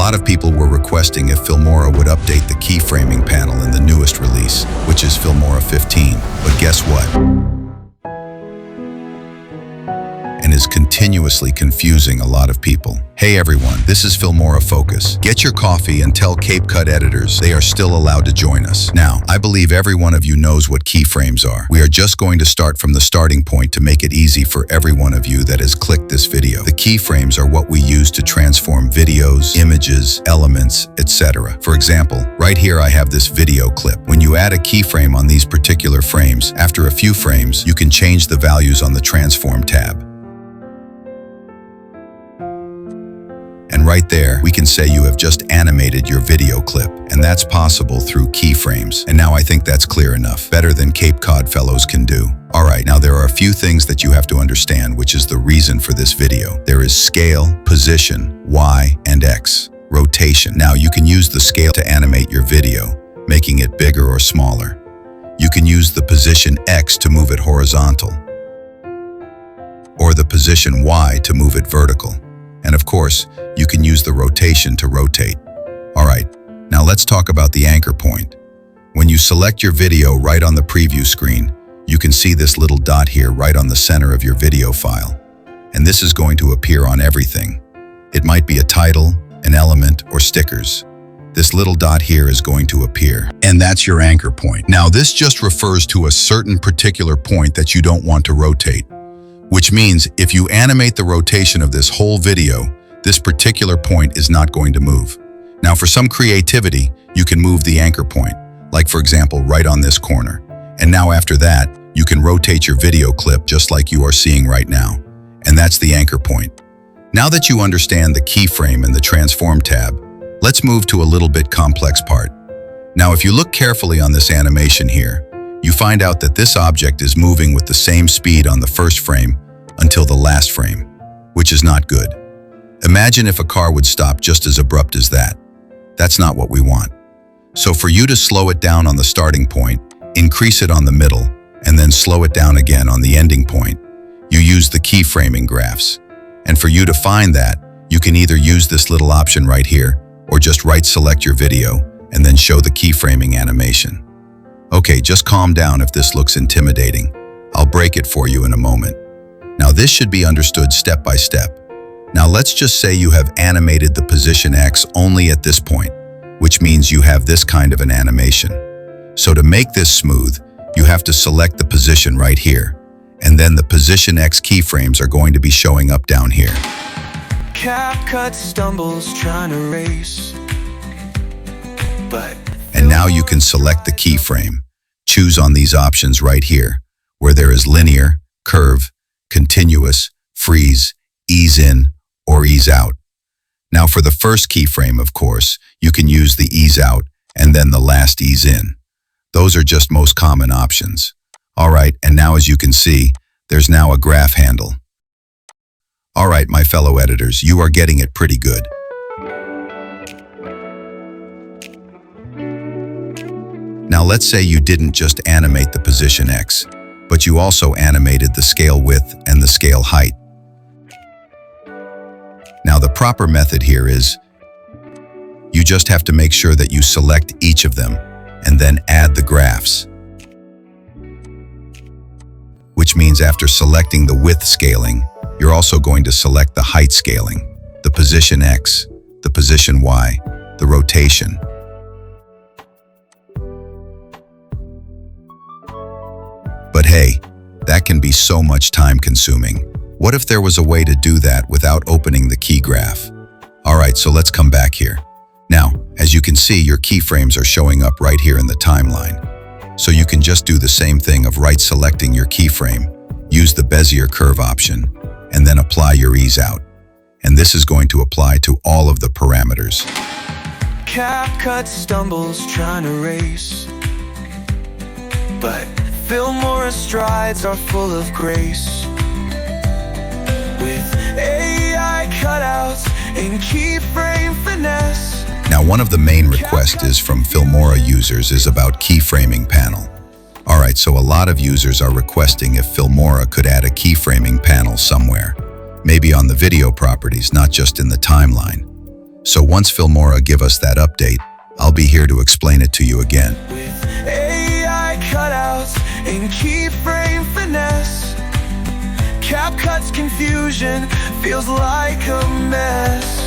lot of people were requesting if Filmora would update the keyframing panel in the newest release, which is Filmora 15. But guess what? And is continuously confusing a lot of people. Hey everyone, this is Filmora Focus. Get your coffee and tell CapCut editors they are still allowed to join us. Now, I believe every one of you knows what keyframes are. We are just going to start from the starting point to make it easy for every one of you that has clicked this video. The keyframes are what we use to transform videos, images, elements, etc. For example, right here I have this video clip. When you add a keyframe on these particular frames, after a few frames, you can change the values on the Transform tab. And right there, we can say you have just animated your video clip, and that's possible through keyframes. And now I think that's clear enough, better than CapCut fellows can do. Alright, now there are a few things that you have to understand, which is the reason for this video. There is scale, position, Y, and X. Rotation. Now you can use the scale to animate your video, making it bigger or smaller. You can use the position X to move it horizontal, or the position Y to move it vertical. And of course, you can use the rotation to rotate. Alright, now let's talk about the anchor point. When you select your video right on the preview screen, you can see this little dot here right on the center of your video file. And this is going to appear on everything. It might be a title, an element, or stickers. This little dot here is going to appear, and that's your anchor point. Now this just refers to a certain particular point that you don't want to rotate. Which means if you animate the rotation of this whole video, this particular point is not going to move. Now for some creativity, you can move the anchor point, like for example right on this corner. And now after that, you can rotate your video clip just like you are seeing right now. And that's the anchor point. Now that you understand the keyframe and the Transform tab, let's move to a little bit complex part. Now if you look carefully on this animation here, you find out that this object is moving with the same speed on the first frame until the last frame, which is not good. Imagine if a car would stop just as abrupt as that. That's not what we want. So for you to slow it down on the starting point, increase it on the middle, and then slow it down again on the ending point, you use the keyframing graphs. And for you to find that, you can either use this little option right here, or just right-select your video, and then show the keyframing animation. Okay, just calm down if this looks intimidating. I'll break it for you in a moment. Now this should be understood step by step. Now let's just say you have animated the position X only at this point, which means you have this kind of an animation. So to make this smooth, you have to select the position right here, and then the position X keyframes are going to be showing up down here. CapCut stumbles trying to race, and now you can select the keyframe. Choose on these options right here, where there is linear, curve, continuous, freeze, ease in, or ease out. Now for the first keyframe, of course, you can use the ease out and then the last ease in. Those are just most common options. Alright, and now as you can see, there's now a graph handle. Alright, my fellow editors, you are getting it pretty good. Now let's say you didn't just animate the position X, but you also animated the scale width and the scale height. Now the proper method here is, you just have to make sure that you select each of them and then add the graphs. Which means after selecting the width scaling, you're also going to select the height scaling, the position X, the position Y, the rotation. But hey, that can be so much time consuming. What if there was a way to do that without opening the key graph? Alright, so let's come back here. Now, as you can see, your keyframes are showing up right here in the timeline. So you can just do the same thing of right-selecting your keyframe, use the Bezier curve option, and then apply your ease out. And this is going to apply to all of the parameters. CapCut stumbles trying to race, but Filmora strides are full of grace. With AI cutouts and keyframe finesse. Now one of the main requests is from Filmora users is about keyframing panel. Alright, so a lot of users are requesting if Filmora could add a keyframing panel somewhere. Maybe on the video properties, not just in the timeline. So once Filmora give us that update, I'll be here to explain it to you again. With AI cutouts and keyframe finesse, CapCut's confusion feels like a mess.